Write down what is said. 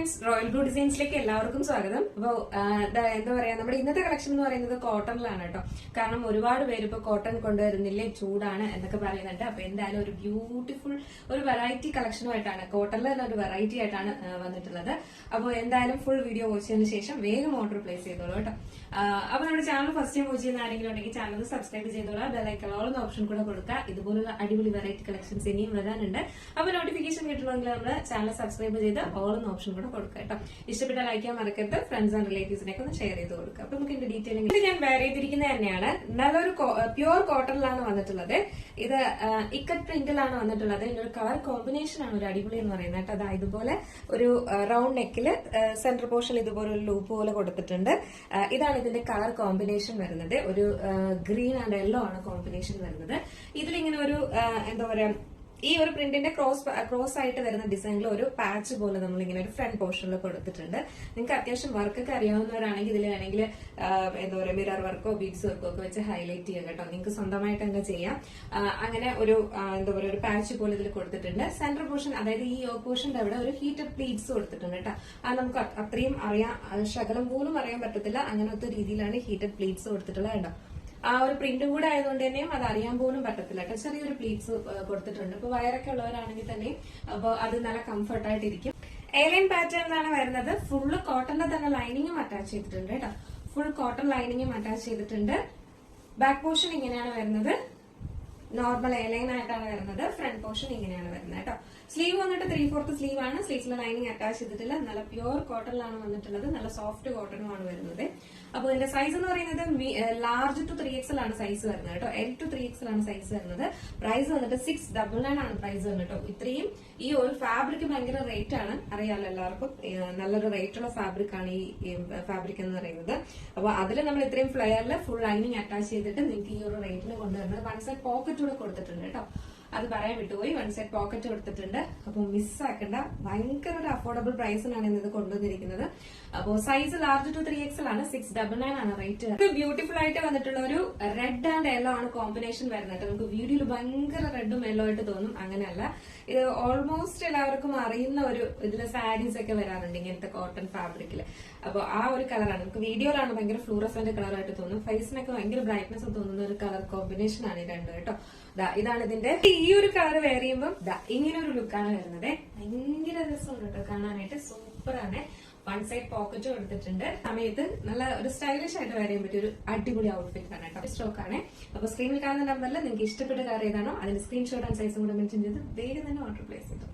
Friends, royal blue ഡിസൈൻസിലേക്ക് എല്ലാവർക്കും സ്വാഗതം. അപ്പോൾ എന്താ പറയാ, നമ്മുടെ ഇന്നത്തെ കളക്ഷൻ എന്ന് പറയുന്നത് കോട്ടണിലാണ് കേട്ടോ. കാരണം ഒരുപാട് പേര് ഇപ്പൊ കോട്ടൺ കൊണ്ടുവരുന്നില്ലേ, ചൂടാണ് എന്നൊക്കെ പറയുന്നുണ്ട്. അപ്പൊ എന്തായാലും ഒരു ബ്യൂട്ടിഫുൾ ഒരു വെറൈറ്റി കളക്ഷനുമായിട്ടാണ്, കോട്ടണിൽ തന്നെ ഒരു വെറൈറ്റി ആയിട്ടാണ് വന്നിട്ടുള്ളത്. അപ്പോൾ എന്തായാലും ഫുൾ വീഡിയോ വാച്ച് ചെയ്തതിനു ശേഷം വേഗം ഓർഡർ പ്ലേസ് ചെയ്തോളൂ കേട്ടോ. അപ്പൊ നമ്മുടെ ചാനൽ ഫസ്റ്റ് ടൈം വാച്ച് ചെയ്യുന്ന ആരെങ്കിലും ഉണ്ടെങ്കിൽ ചാനൽ സബ്സ്ക്രൈബ് ചെയ്തോളാം. ബെല്ലൈക്കൺ ഓൾ എന്ന ഓപ്ഷൻ കൂടെ കൊടുക്കുക. ഇതുപോലുള്ള അടിപൊളി വെറൈറ്റി കളക്ഷൻസ് ഇനിയും വരാനുണ്ട്. അപ്പൊ നോട്ടിഫിക്കേഷൻ കിട്ടണമെങ്കിൽ നമ്മുടെ ചാനൽ സബ്സ്ക്രൈബ് ചെയ്ത് ഓൾ എന്ന ഓപ്ഷൻ കൂടെ കൊടുക്കുക കേട്ടോ. ഇഷ്ടപ്പെട്ട ലൈക്ക് ചെയ്യാൻ മറക്കരുത്. ഫ്രണ്ട്സ് ആൻഡ് റിലേറ്റീവ്സിനൊക്കെ ഒന്ന് ഷെയർ ചെയ്ത് കൊടുക്കുക. അപ്പൊ നമുക്ക് ഇതിന്റെ ഡീറ്റെയിലിംഗ് ഇത് ഞാൻ വെയർ ചെയ്തിരിക്കുന്നത് തന്നെയാണ്. നല്ലൊരു പ്യുവർ കോട്ടണിലാണ് വന്നിട്ടുള്ളത്. ഇത് ഇക്കറ്റ് പ്രിന്റിലാണ് വന്നിട്ടുള്ളത്. ഇതിന്റെ ഒരു കളർ കോമ്പിനേഷൻ ആണ് ഒരു അടിപൊളി എന്ന് പറയുന്നത് കേട്ടോ. അതായത് ഇതുപോലെ ഒരു റൗണ്ട് നെക്കില് സെന്റർ പോർഷൻ ഇതുപോലെ ഒരു ലൂപ്പ് പോലെ കൊടുത്തിട്ടുണ്ട്. ഇതാണ് ഇതിന്റെ കളർ കോമ്പിനേഷൻ വരുന്നത്. ഒരു ഗ്രീൻ ആൻഡ് യെല്ലോ ആണ് കോമ്പിനേഷൻ വരുന്നത്. ഇതിലിങ്ങനെ ഒരു എന്താ പറയാ, ഈ ഒരു പ്രിന്റിന്റെ ക്രോസ് ആയിട്ട് വരുന്ന ഡിസൈനിൽ ഒരു പാച്ച് പോലെ നമ്മൾ ഇങ്ങനെ ഒരു ഫ്രണ്ട് പോർഷനിൽ കൊടുത്തിട്ടുണ്ട്. നിങ്ങൾക്ക് അത്യാവശ്യം വർക്കൊക്കെ അറിയാവുന്നവരാണെങ്കിൽ ഇതിൽ വേണമെങ്കിൽ എന്താ പറയുക, മിറർ വർക്കോ ബീഡ്സ് വർക്കോ ഒക്കെ വെച്ച് ഹൈലൈറ്റ് ചെയ്യുക കേട്ടോ. നിങ്ങൾക്ക് സ്വന്തമായിട്ട് തന്നെ ചെയ്യാം. അങ്ങനെ ഒരു എന്താ പറയുക, ഒരു പാച്ച് പോലെ ഇതിൽ കൊടുത്തിട്ടുണ്ട്. സെന്റർ പോർഷൻ, അതായത് ഈ യോ പോർഷന്റെ അവിടെ ഒരു ഹീറ്റഡ് പ്ലീറ്റ്സ് കൊടുത്തിട്ടുണ്ട് കേട്ടോ. അത് നമുക്ക് അത്രയും അറിയാം, ശകലം പോലും അറിയാൻ പറ്റത്തില്ല. അങ്ങനത്തെ രീതിയിലാണ് ഹീറ്റഡ് പ്ലീറ്റ്സ് കൊടുത്തിട്ടുള്ളത് കേട്ടോ. ആ ഒരു പ്രിന്റും കൂടെ ആയതുകൊണ്ട് തന്നെയും അത് അറിയാൻ പോലും പറ്റത്തില്ല കേട്ടോ. ചെറിയൊരു പ്ലീറ്റ്സ് കൊടുത്തിട്ടുണ്ട്. ഇപ്പൊ വയറൊക്കെ ഉള്ളവരാണെങ്കിൽ തന്നെ അപ്പൊ അത് നല്ല കംഫർട്ടായിട്ടിരിക്കും. എയർലൈൻ പാറ്റേണിലാണ് വരുന്നത്. ഫുള്ള് കോട്ടന്റെ തന്നെ ലൈനിങ്ങും അറ്റാച്ച് ചെയ്തിട്ടുണ്ട് കേട്ടോ. ഫുൾ കോട്ടൺ ലൈനിങ്ങും അറ്റാച്ച് ചെയ്തിട്ടുണ്ട്. ബാക്ക് പോർഷൻ ഇങ്ങനെയാണ് വരുന്നത്. നോർമൽ എയർലൈൻ ആയിട്ടാണ് വരുന്നത്. ഫ്രണ്ട് പോർഷൻ ഇങ്ങനെയാണ് വരുന്നത് കേട്ടോ. സ്ലീവ് വന്നിട്ട് 3/4 സ്ലീവ് ആണ്. സ്ലീവ്സിലെ ലൈനിങ് അറ്റാച്ച് ചെയ്തിട്ടില്ല. നല്ല പ്യുവർ കോട്ടണിലാണ് വന്നിട്ടുള്ളത്. നല്ല സോഫ്റ്റ് കോട്ടണുമാണ് വരുന്നത്. അപ്പോൾ ഇതിന്റെ സൈസ് എന്ന് പറയുന്നത് ലാർജ് ടു 3XL ആണ് സൈസ് വരുന്നത് കേട്ടോ. L to 3XL ആണ് സൈസ് വരുന്നത്. പ്രൈസ് വന്നിട്ട് 699 ആണ് പ്രൈസ് വന്നിട്ടോ. ഇത്രയും ഈ ഒരു ഫാബ്രിക് ഭയങ്കര റേറ്റ് ആണ്, അറിയാലോ എല്ലാവർക്കും. നല്ലൊരു റേറ്റ് ഉള്ള ഫാബ്രിക് ആണ് ഈ ഫാബ്രിക് എന്ന് പറയുന്നത്. അപ്പൊ അതിൽ നമ്മൾ ഇത്രയും ഫ്ലെയറിൽ ഫുൾ ലൈനിങ് അറ്റാച്ച് ചെയ്തിട്ട് നിങ്ങൾക്ക് ഈ ഒരു റേറ്റിന് കൊണ്ടുവരുന്നത്. വൺ സൈഡ് പോക്കറ്റ് കൂടെ കൊടുത്തിട്ടുണ്ട് കേട്ടോ. അത് പറയാൻ വിട്ടുപോയി. വൺ സൈഡ് പോക്കറ്റ് കൊടുത്തിട്ടുണ്ട്. അപ്പോൾ മിസ്സാക്കണ്ട. ഭയങ്കര ഒരു അഫോർഡബിൾ പ്രൈസിനാണ് ഇന്ന് ഇത് കൊണ്ടുവന്നിരിക്കുന്നത്. അപ്പോൾ സൈസ് ലാർജ് ടു 3XL ആണ്. 699 ആണ് റേറ്റ്. ഇത് ബ്യൂട്ടിഫുൾ ആയിട്ട് വന്നിട്ടുള്ള ഒരു റെഡ് ആൻഡ് യെല്ലോ ആണ് കോമ്പിനേഷൻ വരുന്നത്. നമുക്ക് വീഡിയോയിൽ ഭയങ്കര റെഡും യെല്ലോ ആയിട്ട് തോന്നും. അങ്ങനെയല്ല, ഇത് ഓൾമോസ്റ്റ് എല്ലാവർക്കും അറിയുന്ന ഒരു ഇതിലെ സാരീസ് ഒക്കെ വരാറുണ്ട് ഇങ്ങനത്തെ കോട്ടൺ ഫാബ്രിക്കില്. അപ്പോൾ ആ ഒരു കളറാണ്. നമുക്ക് വീഡിയോയിലാണ് ഭയങ്കര ഫ്ലൂറസന്റ് കളറായിട്ട് തോന്നും. ഫേസിനൊക്കെ ഭയങ്കര ബ്രൈറ്റ്നസ് തോന്നുന്ന ഒരു കളർ കോമ്പിനേഷൻ ആണ് ഈ രണ്ട് കേട്ടോ. ഇതാണ് ഇതിന്റെ ഈ ഒരു കളർ വെയർ ചെയ്യുമ്പോൾ ഇങ്ങനെ ഒരു ലുക്കാണ് വരുന്നത്. ഭയങ്കര രസമുണ്ട് കേട്ടോ കാണാനായിട്ട്. സൂപ്പറാണ്. വൺ സൈഡ് പോക്കറ്റ് കൊടുത്തിട്ടുണ്ട്. സമയത്ത് നല്ല ഒരു സ്റ്റൈലിഷ് ആയിട്ട് വെയർ ചെയ്യാൻ പറ്റിയ ഒരു അടിപൊളി ഔട്ട്ഫിറ്റ് ആണ് കേട്ടോ. സ്റ്റോക്ക് ആണ്. അപ്പൊ സ്ക്രീനിൽ കാണുന്ന നമ്പറിൽ നിങ്ങൾക്ക് ഇഷ്ടപ്പെട്ട കാർ ഏതാണോ അതിന്റെ സ്ക്രീൻഷോട്ട് ആൻഡ് സൈസും കൂടെ മെൻഷൻ ചെയ്ത് വേഗം തന്നെ ഓർഡർ പ്ലേസ് ചെയ്തു.